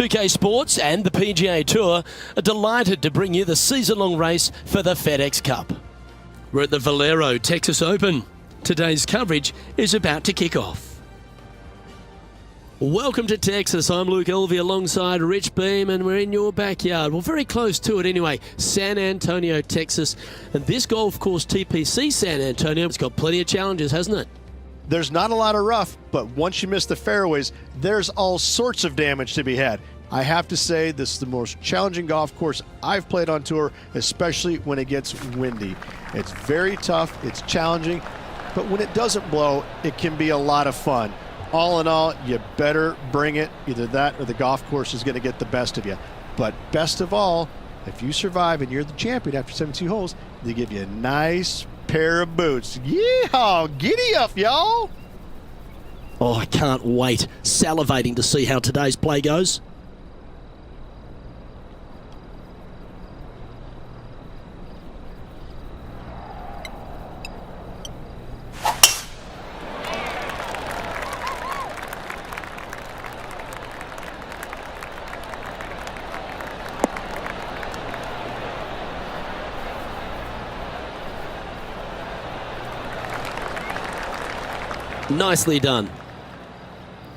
2K Sports and the PGA Tour are delighted to bring you the season-long race for the FedEx Cup. We're at the Valero Texas Open. Today's coverage is about to kick off. Welcome to Texas. I'm Luke Elvey alongside Rich Beam, and we're in your backyard. Well, very close to it anyway. San Antonio, Texas. And this golf course, TPC San Antonio, it's got plenty of challenges, hasn't it? There's not a lot of rough, but once you miss the fairways, there's all sorts of damage to be had. I have to say, this is the most challenging golf course I've played on tour, especially when it gets windy. It's very tough, it's challenging, but when it doesn't blow, it can be a lot of fun. All in all, you better bring it. Either that or the golf course is going to get the best of you. But best of all, if you survive and you're the champion after 17 holes, they give you a nice pair of boots. Yeehaw! Giddy up, y'all! Oh, I can't wait. Salivating to see how today's play goes. Nicely done.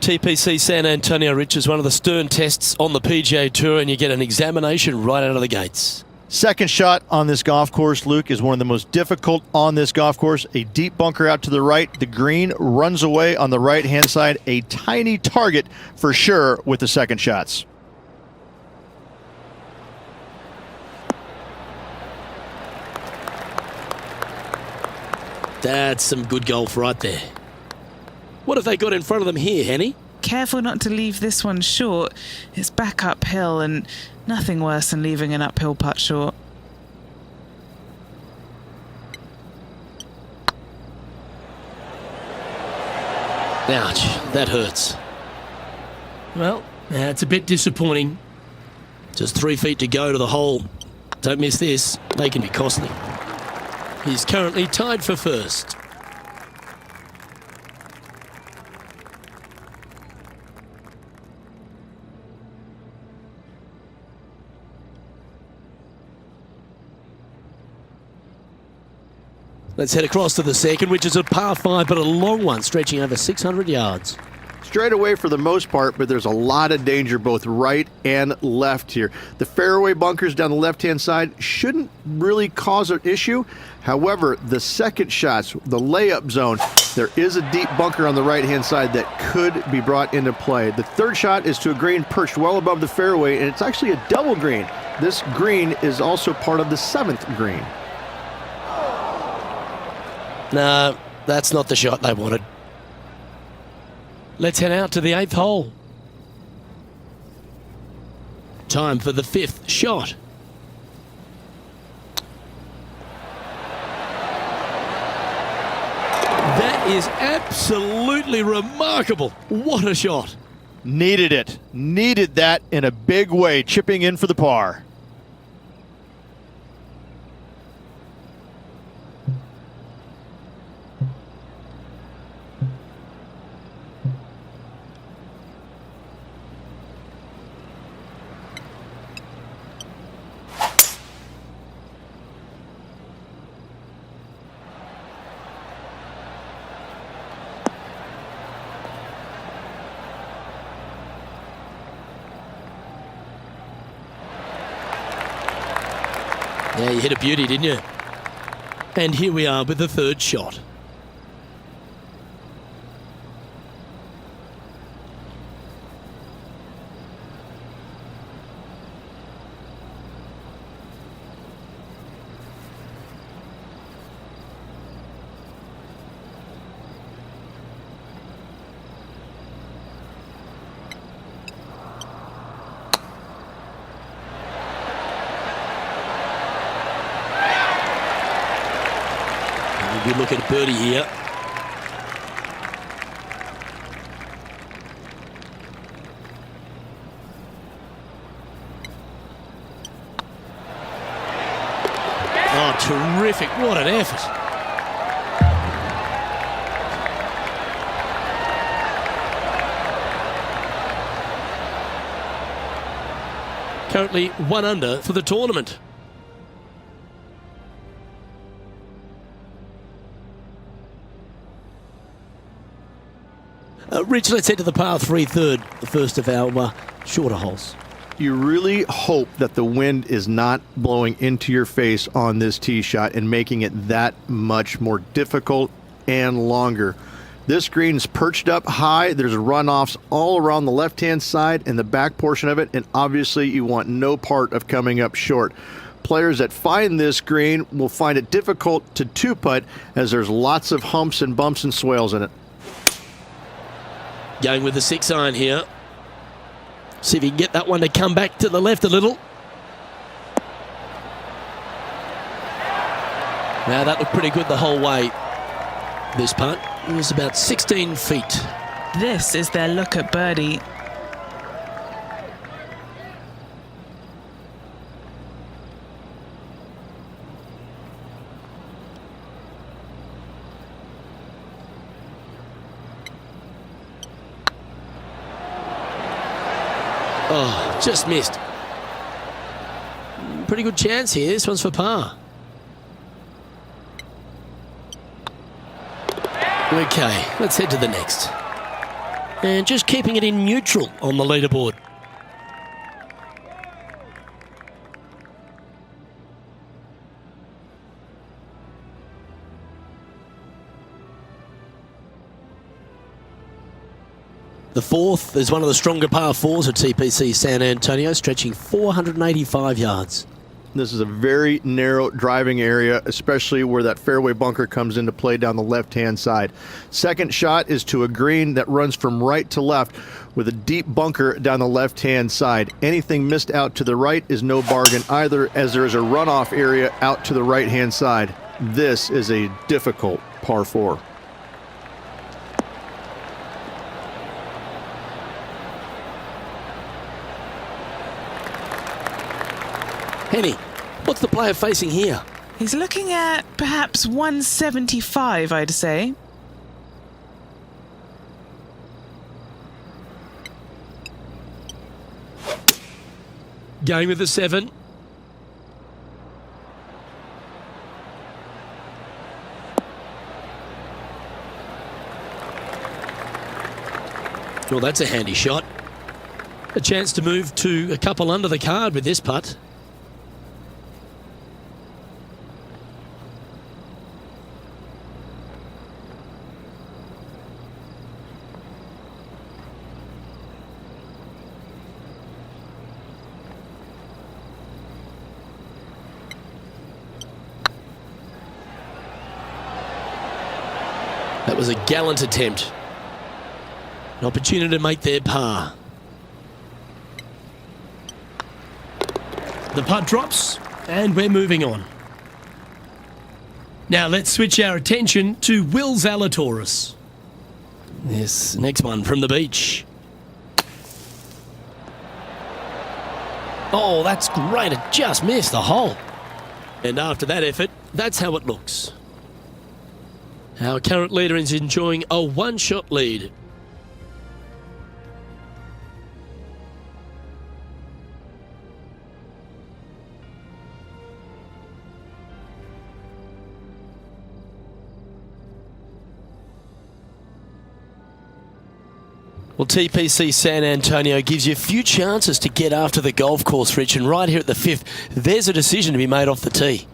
TPC San Antonio, Rich, is one of the stern tests on the PGA Tour, and you get an examination right out of the gates. Second shot on this golf course, Luke, is one of the most difficult on this golf course. A deep bunker out to the right. The green runs away on the right-hand side. A tiny target for sure with the second shots. That's some good golf right there. What have they got in front of them here, Henny? Careful not to leave this one short. It's back uphill, and nothing worse than leaving an uphill putt short. Ouch, that hurts. Well, it's a bit disappointing. Just 3 feet to go to the hole. Don't miss this, they can be costly. He's currently tied for first. Let's head across to the second, which is a par 5, but a long one, stretching over 600 yards. Straight away for the most part, but there's a lot of danger both right and left here. The fairway bunkers down the left-hand side shouldn't really cause an issue. However, the second shots, the layup zone, there is a deep bunker on the right-hand side that could be brought into play. The third shot is to a green perched well above the fairway, and it's actually a double green. This green is also part of the 7th green. No, that's not the shot they wanted. Let's head out to the 8th hole. Time for the 5th shot. That is absolutely remarkable. What a shot. Needed it. Needed that in a big way, chipping in for the par. Yeah, you hit a beauty, didn't you? And here we are with the 3rd shot. Good look at birdie here. Oh, terrific. What an effort. currently 1 under for the tournament. Rich, let's head to the par 3 third, the first of our shorter holes. You really hope that the wind is not blowing into your face on this tee shot and making it that much more difficult and longer. This green is perched up high. There's runoffs all around the left-hand side and the back portion of it, and obviously you want no part of coming up short. Players that find this green will find it difficult to two-putt as there's lots of humps and bumps and swales in it. Going with the 6-iron here. See if he can get that one to come back to the left a little. Now that looked pretty good the whole way. This putt was about 16 feet. This is their look at birdie. Oh, just missed. Pretty good chance here. This one's for par. Okay, let's head to the next. And just keeping it in neutral on the leaderboard. The fourth is one of the stronger par 4s at TPC San Antonio, stretching 485 yards. This is a very narrow driving area, especially where that fairway bunker comes into play down the left-hand side. Second shot is to a green that runs from right to left with a deep bunker down the left-hand side. Anything missed out to the right is no bargain either, as there is a runoff area out to the right-hand side. This is a difficult par 4. Henny, what's the player facing here? He's looking at perhaps 175, I'd say. Going with the 7. Well, that's a handy shot. A chance to move to a couple under the card with this putt. That was a gallant attempt. An opportunity to make their par. The putt drops, and we're moving on. Now let's switch our attention to Will Zalatoris. This next one from the beach. Oh, that's great. It just missed the hole. And after that effort, that's how it looks. Our current leader is enjoying a one-shot lead. Well, TPC San Antonio gives you a few chances to get after the golf course, Rich, and right here at the 5th, there's a decision to be made off the tee.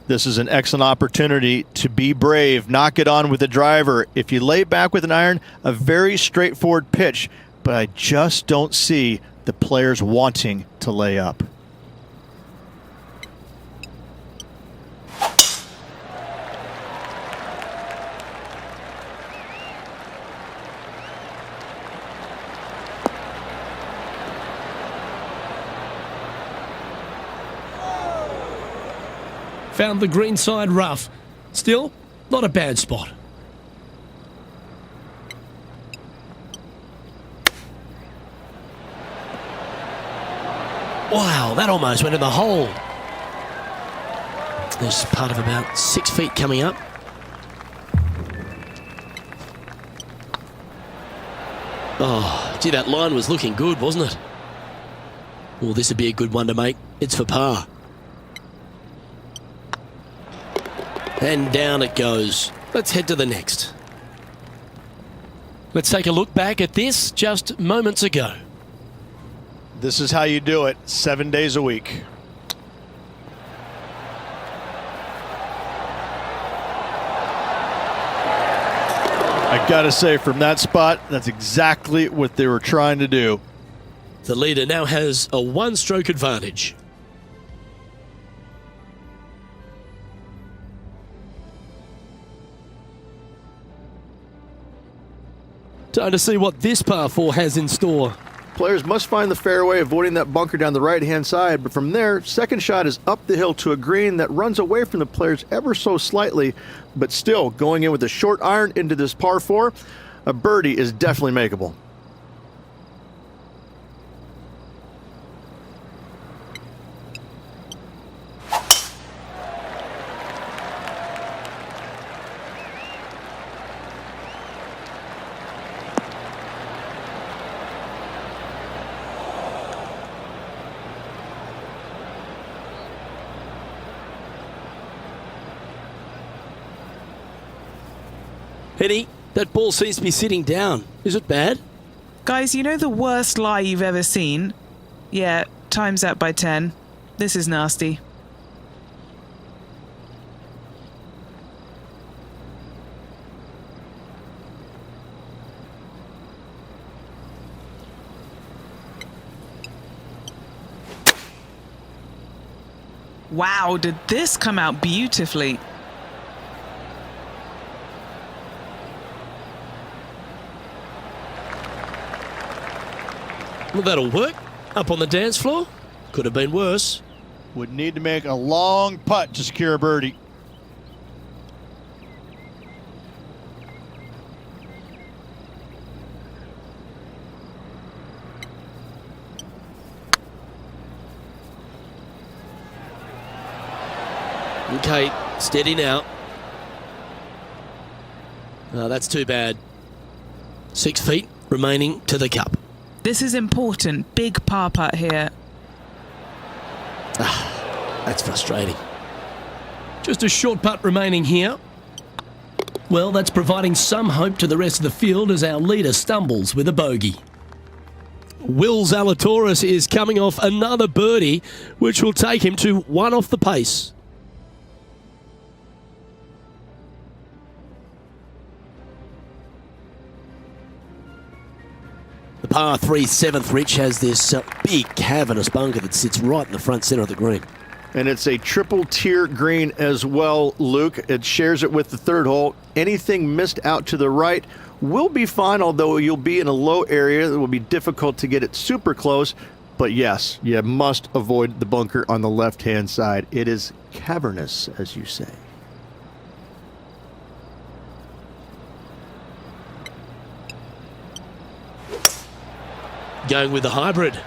This is an excellent opportunity to be brave, knock it on with the driver. If you lay back with an iron, a very straightforward pitch, but I just don't see the players wanting to lay up. Found the green side rough. Still, not a bad spot. Wow, that almost went in the hole. There's part of about 6 feet coming up. Oh, gee, that line was looking good, wasn't it? Well, this would be a good one to make. It's for par. And down it goes. Let's head to the next. Let's take a look back at this just moments ago. This is how you do it 7 days a week. I gotta say, from that spot, that's exactly what they were trying to do. The leader now has a one-stroke advantage. Time to see what this par 4 has in store. Players must find the fairway, avoiding that bunker down the right-hand side, but from there, second shot is up the hill to a green that runs away from the players ever so slightly, but still going in with a short iron into this par 4, a birdie is definitely makeable. Eddie, that ball seems to be sitting down. Is it bad? Guys, you know the worst lie you've ever seen? Yeah, time's that by 10. This is nasty. Wow, did this come out beautifully? Well, that'll work. Up on the dance floor. Could have been worse. Would need to make a long putt to secure a birdie. Okay, steady now. Oh, that's too bad. 6 feet remaining to the cup. This is important. Big par putt here. That's frustrating. Just a short putt remaining here. Well, that's providing some hope to the rest of the field as our leader stumbles with a bogey. Will Zalatoris is coming off another birdie, which will take him to 1 off the pace. The par 3 7th, Rich, has this big cavernous bunker that sits right in the front centre of the green. And it's a triple tier green as well, Luke. It shares it with the third hole. Anything missed out to the right will be fine, although you'll be in a low area. It will be difficult to get it super close. But yes, you must avoid the bunker on the left-hand side. It is cavernous, as you say. Going with the hybrid.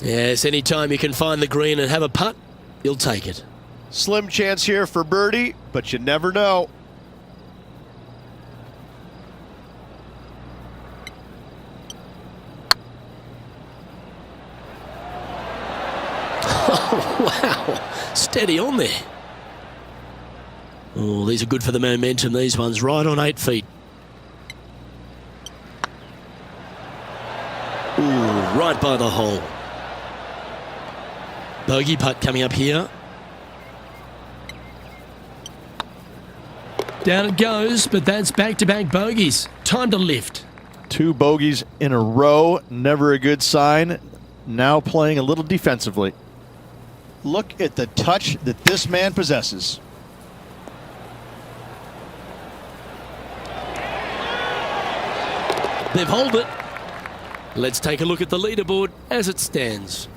Yes, anytime you can find the green and have a putt, you'll take it. Slim chance here for birdie, but you never know. Wow, steady on there. Oh, these are good for the momentum, these ones, right on 8 feet. Ooh, right by the hole. Bogey putt coming up here. Down it goes, but that's back-to-back bogeys. Time to lift. 2 bogeys in a row, never a good sign. Now playing a little defensively. Look at the touch that this man possesses. They've holed it. Let's take a look at the leaderboard as it stands.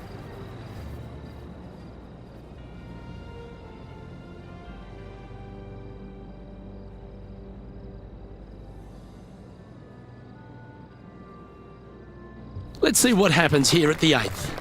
Let's see what happens here at the 8th.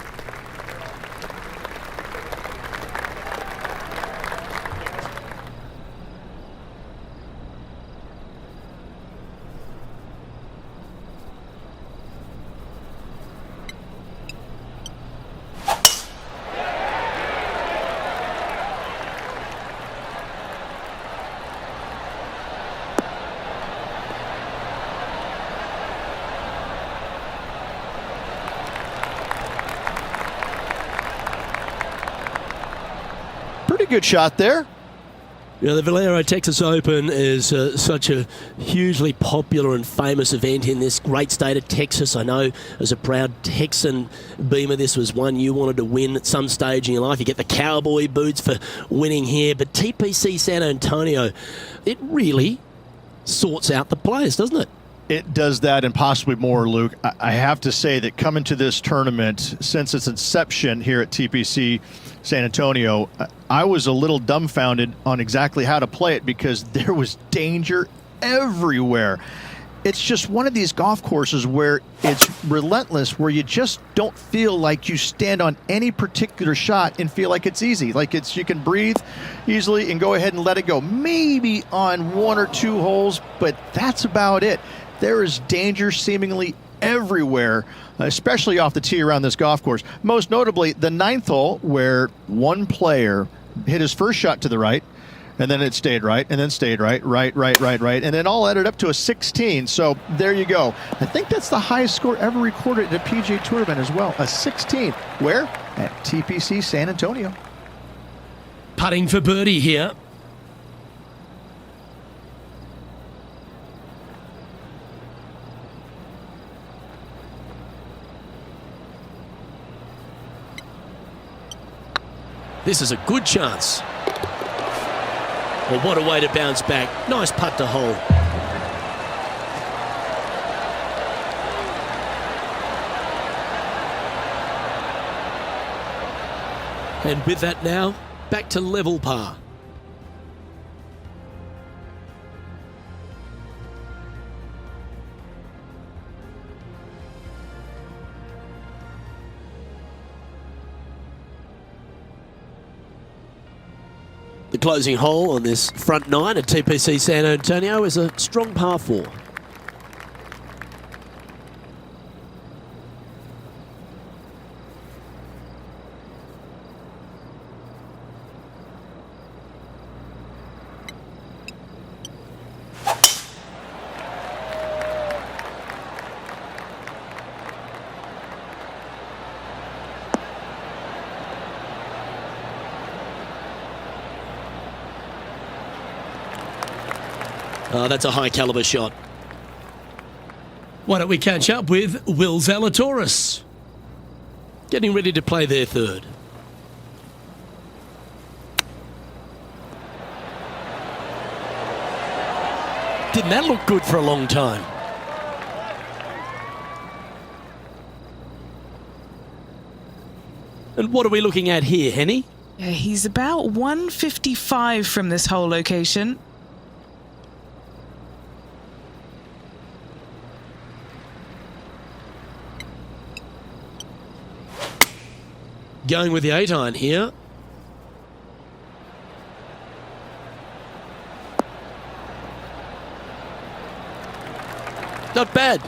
Pretty good shot there. Yeah, the Valero Texas Open is such a hugely popular and famous event in this great state of Texas. I know as a proud Texan, Beamer, this was one you wanted to win at some stage in your life. You get the cowboy boots for winning here. But TPC San Antonio, it really sorts out the players, doesn't it? It does that and possibly more, Luke. I have to say that coming to this tournament, since its inception here at TPC San Antonio, I was a little dumbfounded on exactly how to play it because there was danger everywhere. It's just one of these golf courses where it's relentless, where you just don't feel like you stand on any particular shot and feel like it's easy. Like you can breathe easily and go ahead and let it go. Maybe on 1 or 2 holes, but that's about it. There is danger seemingly everywhere, especially off the tee around this golf course. Most notably, the 9th hole, where one player hit his first shot to the right, and then it stayed right, and then stayed right, and then all added up to a 16. So there you go. I think that's the highest score ever recorded at a PGA Tour event as well, a 16. Where? At TPC San Antonio. Putting for birdie here. This is a good chance. Well, what a way to bounce back. Nice putt to hole. And with that now, back to level par. The closing hole on this front 9 at TPC San Antonio is a strong par 4. Oh, that's a high caliber shot. Why don't we catch up with Will Zalatoris? Getting ready to play their 3rd. Didn't that look good for a long time? And what are we looking at here, Henny? Yeah, he's about 155 from this hole location. Going with the 8-iron here. Not bad.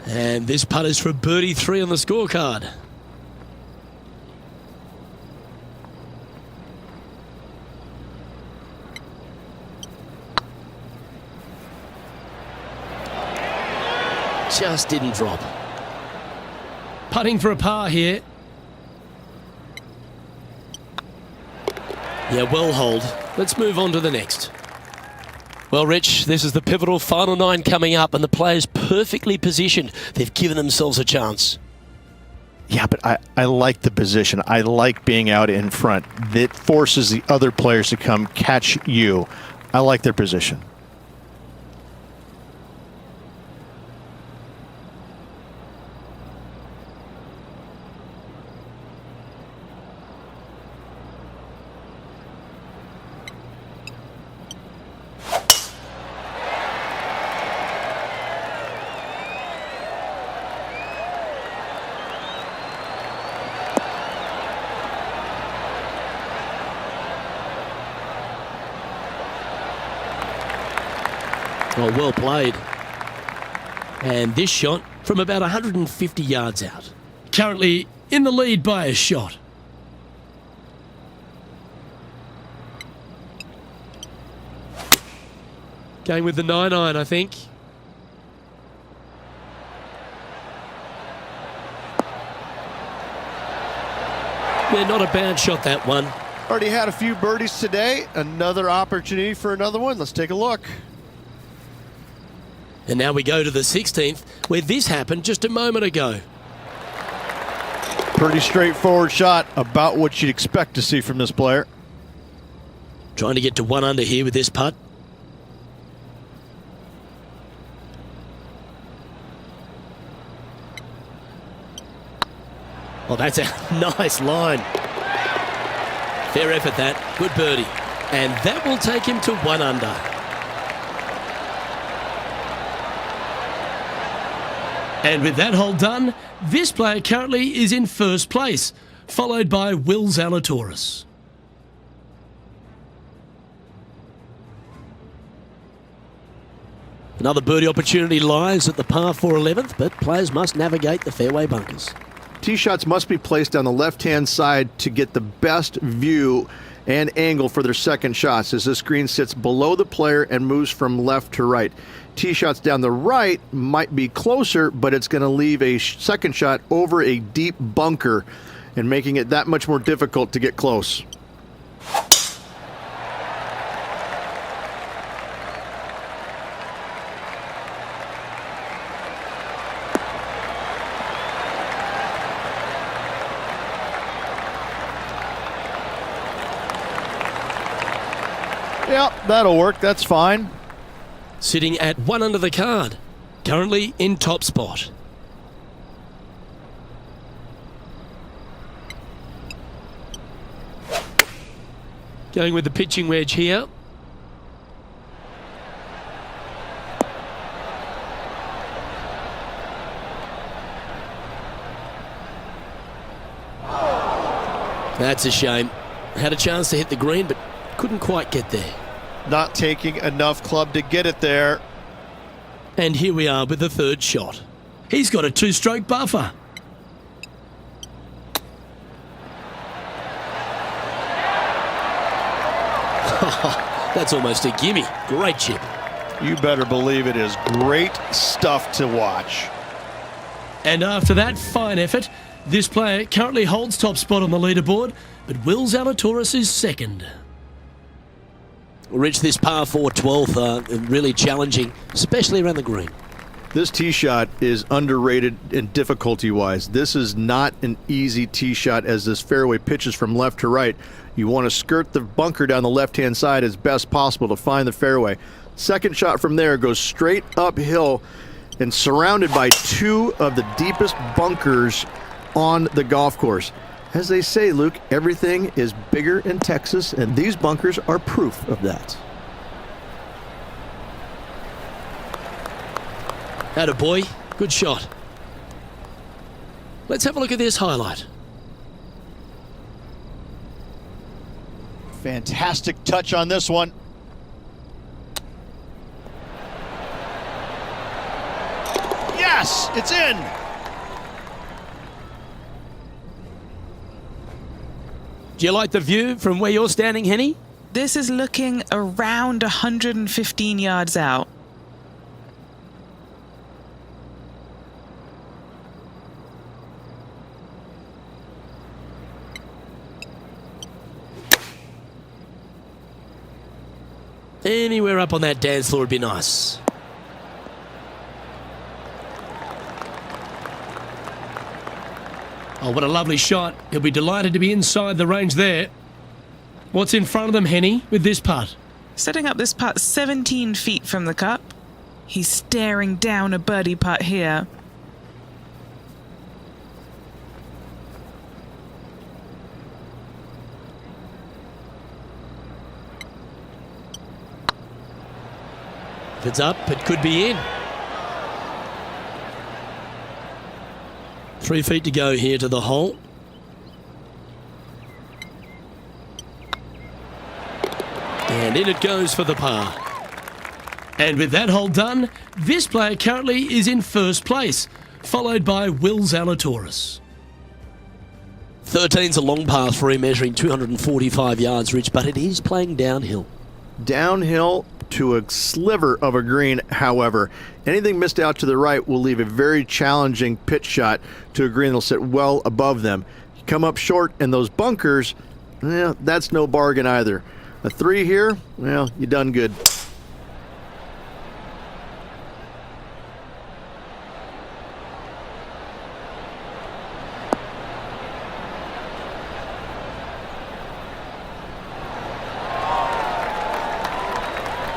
And this putt is for birdie 3 on the scorecard. Just didn't drop. Putting for a par here. Yeah, well hold. Let's move on to the next. Well, Rich, this is the pivotal final 9 coming up, and the players perfectly positioned. They've given themselves a chance. Yeah, but I like the position. I like being out in front. That forces the other players to come catch you. I like their position. Well played. And this shot from about 150 yards out. Currently in the lead by a shot. Going with the 9-iron, I think. Yeah, not a bad shot, that one. Already had a few birdies today. Another opportunity for another one. Let's take a look. And now we go to the 16th, where this happened just a moment ago. Pretty straightforward shot, about what you'd expect to see from this player. Trying to get to 1 under here with this putt. Oh, that's a nice line. Fair effort that. Good birdie. And that will take him to 1 under. And with that hole done, this player currently is in first place, followed by Will Zalatoris. Another birdie opportunity lies at the par 4 11th, but players must navigate the fairway bunkers. Tee shots must be placed on the left-hand side to get the best view and angle for their second shots, as this green sits below the player and moves from left to right. Tee shots down the right might be closer, but it's going to leave a second shot over a deep bunker and making it that much more difficult to get close. Yep, that'll work. That's fine. Sitting at 1 under the card, currently in top spot. Going with the pitching wedge here. That's a shame. Had a chance to hit the green, but couldn't quite get there. Not taking enough club to get it there. And here we are with the third shot. He's got a 2-stroke buffer. That's almost a gimme. Great chip. You better believe it is great stuff to watch. And after that fine effort, this player currently holds top spot on the leaderboard, but Will Zalatoris is second. We'll reach this par 4 12th, really challenging, especially around the green. This tee shot is underrated in difficulty-wise. This is not an easy tee shot, as this fairway pitches from left to right. You want to skirt the bunker down the left-hand side as best possible to find the fairway. Second shot from there goes straight uphill and surrounded by 2 of the deepest bunkers on the golf course. As they say, Luke, everything is bigger in Texas, and these bunkers are proof of that. Attaboy, good shot. Let's have a look at this highlight. Fantastic touch on this one. Yes, it's in. Do you like the view from where you're standing, Henny? This is looking around 115 yards out. Anywhere up on that dance floor would be nice. Oh, what a lovely shot. He'll be delighted to be inside the range there. What's in front of them, Henny, with this putt? Setting up this putt 17 feet from the cup. He's staring down a birdie putt here. If it's up, it could be in. 3 feet to go here to the hole. And in it goes for the par. And with that hole done, this player currently is in first place, followed by Will Zalatoris. 13's a long pass for him, measuring 245 yards, Rich, but it is playing downhill. Downhill to a sliver of a green, however. Anything missed out to the right will leave a very challenging pitch shot to a green that'll sit well above them. You come up short, and those bunkers, that's no bargain either. A 3 here, well, you done good.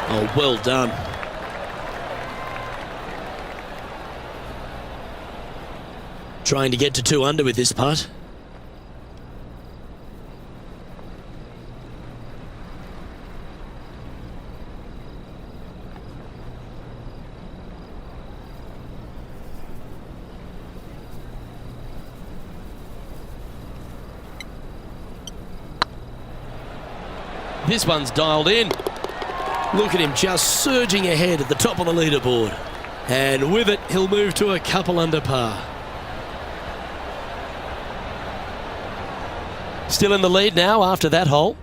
Oh, well done. Trying to get to 2 under with this putt. This one's dialed in. Look at him just surging ahead at the top of the leaderboard. And with it, he'll move to a couple under par. Still in the lead now after that hole.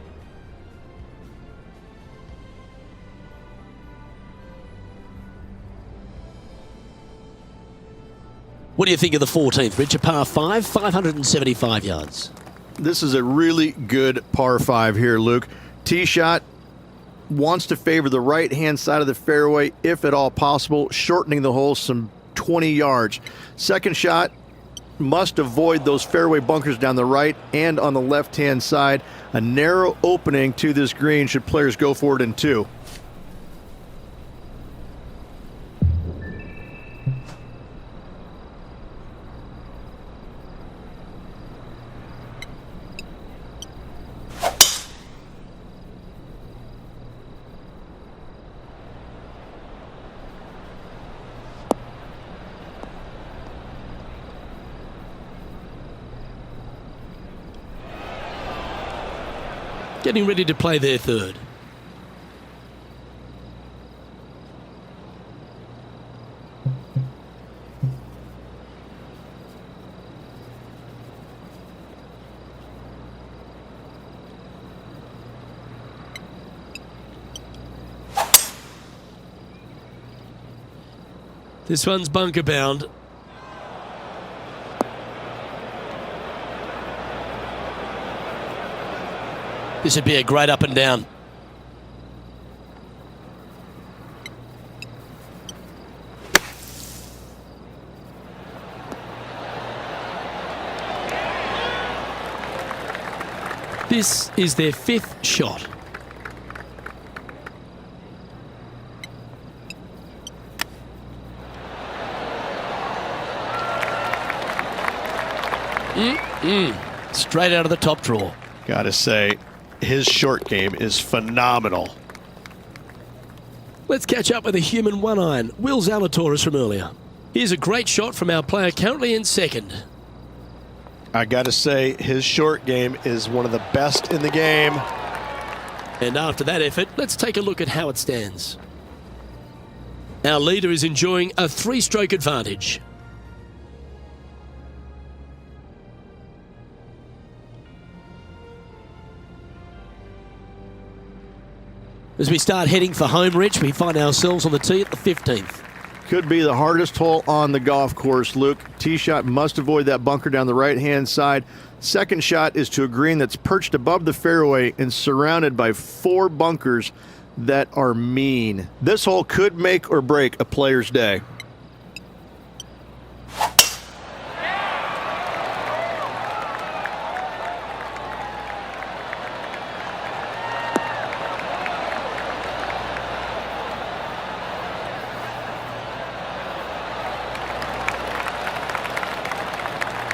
What do you think of the 14th, Rich? A par 5, 575 yards. This is a really good par 5 here, Luke. Tee shot wants to favor the right-hand side of the fairway, if at all possible, shortening the hole some 20 yards. Second shot must avoid those fairway bunkers down the right and on the left-hand side. A narrow opening to this green should players go for it in 2. Getting ready to play their 3rd. This one's bunker bound. This would be a great up and down. This is their 5th shot. Straight out of the top drawer. Gotta say, his short game is phenomenal. Let's catch up with a human one-iron, Will Zalatoris from earlier. Here's a great shot from our player currently in 2nd. I gotta say, his short game is one of the best in the game. And after that effort, let's take a look at how it stands. Our leader is enjoying a 3-stroke advantage. As we start heading for home, Rich, we find ourselves on the tee at the 15th. Could be the hardest hole on the golf course, Luke. Tee shot must avoid that bunker down the right-hand side. Second shot is to a green that's perched above the fairway and surrounded by 4 bunkers that are mean. This hole could make or break a player's day.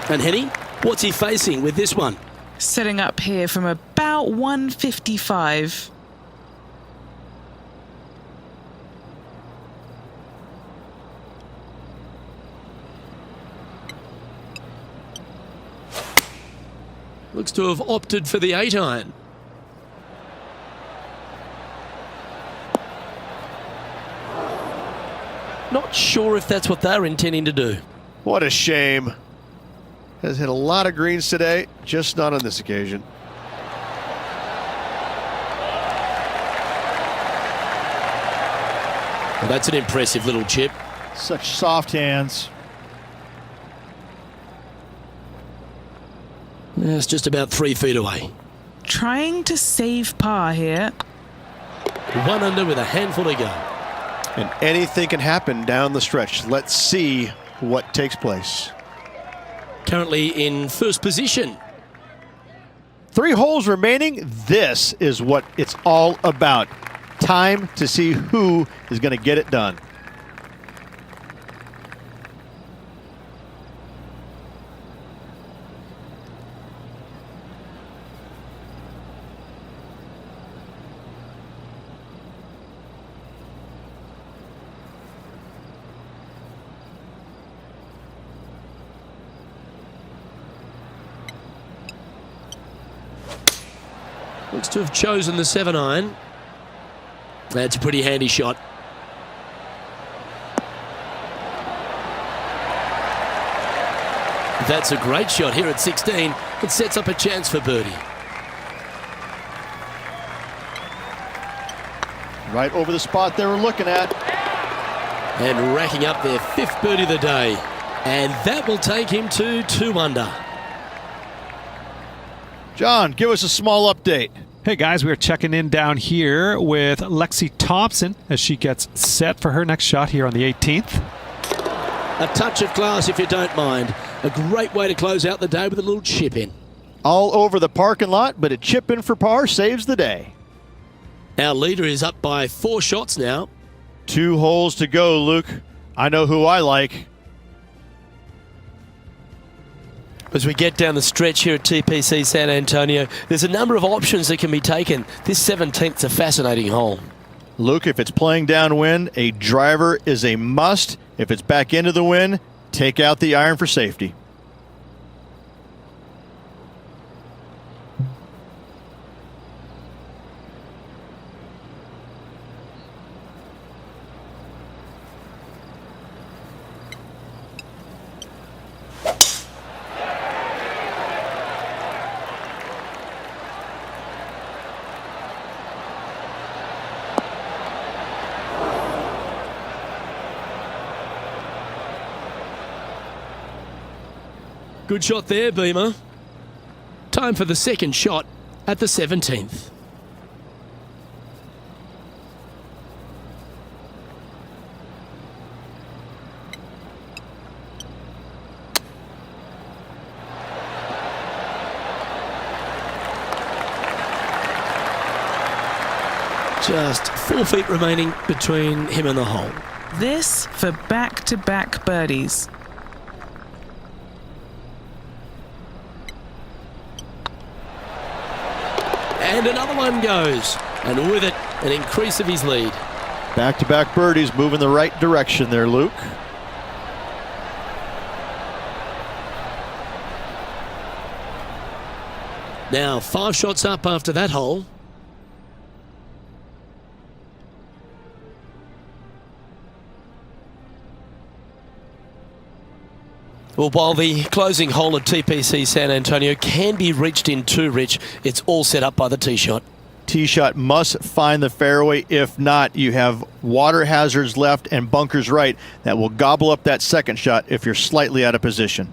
And Henny, what's he facing with this one? Setting up here from about 155. Looks to have opted for the 8-iron. Not sure if that's what they're intending to do. What a shame. Has hit a lot of greens today, just not on this occasion. Well, that's an impressive little chip. Such soft hands. Yeah, it's just about 3 feet away. Trying to save par here. 1 under with a handful to go. And anything can happen down the stretch. Let's see what takes place. Currently in first position. 3 holes remaining. This is what it's all about. Time to see who is going to get it done. Looks to have chosen the 7-iron. That's a pretty handy shot. That's a great shot here at 16. It sets up a chance for birdie. Right over the spot they were looking at. And racking up their 5th birdie of the day. And that will take him to 2 under. John, give us a small update. Hey guys, we're checking in down here with Lexi Thompson as she gets set for her next shot here on the 18th. A touch of class if you don't mind. A great way to close out the day with a little chip in. All over the parking lot, but a chip in for par saves the day. Our leader is up by 4 shots now. 2 holes to go, Luke. I know who I like. As we get down the stretch here at TPC San Antonio, there's a number of options that can be taken. This 17th's a fascinating hole. Luke, if it's playing downwind, a driver is a must. If it's back into the wind, take out the iron for safety. Good shot there, Beamer. Time for the second shot at the 17th. Just 4 feet remaining between him and the hole. This for back-to-back birdies. And another one goes. And with it, an increase of his lead. Back-to-back birdies, moving the right direction there, Luke. Now 5 shots up after that hole. Well, while the closing hole at TPC San Antonio can be reached in 2, Rich, it's all set up by the tee shot. Tee shot must find the fairway. If not, you have water hazards left and bunkers right that will gobble up that second shot if you're slightly out of position.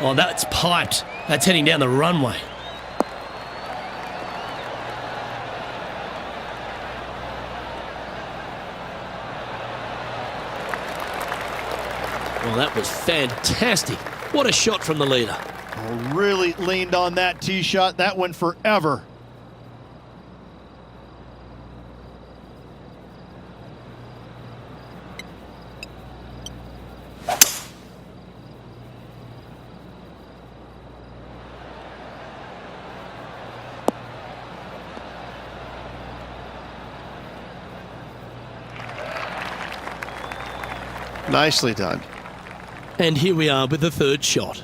Oh, that's piped. That's heading down the runway. Well, that was fantastic. What a shot from the leader. Oh, really leaned on that tee shot. That went forever. Nicely done. And here we are with the third shot.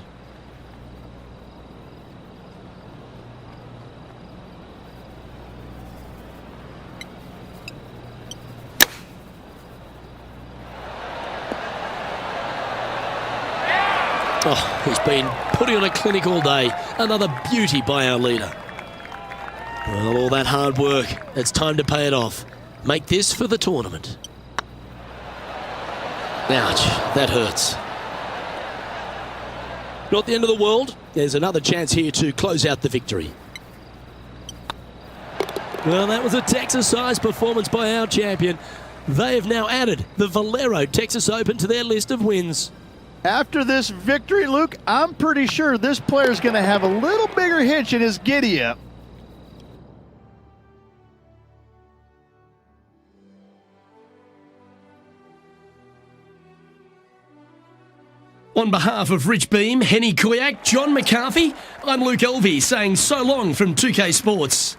Oh, he's been putting on a clinic all day. Another beauty by our leader. Well, all that hard work, it's time to pay it off. Make this for the tournament. Ouch, that hurts. Not the end of the world. There's another chance here to close out the victory. Well, that was a Texas-sized performance by our champion. They have now added the Valero Texas Open to their list of wins. After this victory, Luke, I'm pretty sure this player's going to have a little bigger hitch in his giddy-up. On behalf of Rich Beam, Henny Kuyak, John McCarthy, I'm Luke Elvey saying so long from 2K Sports.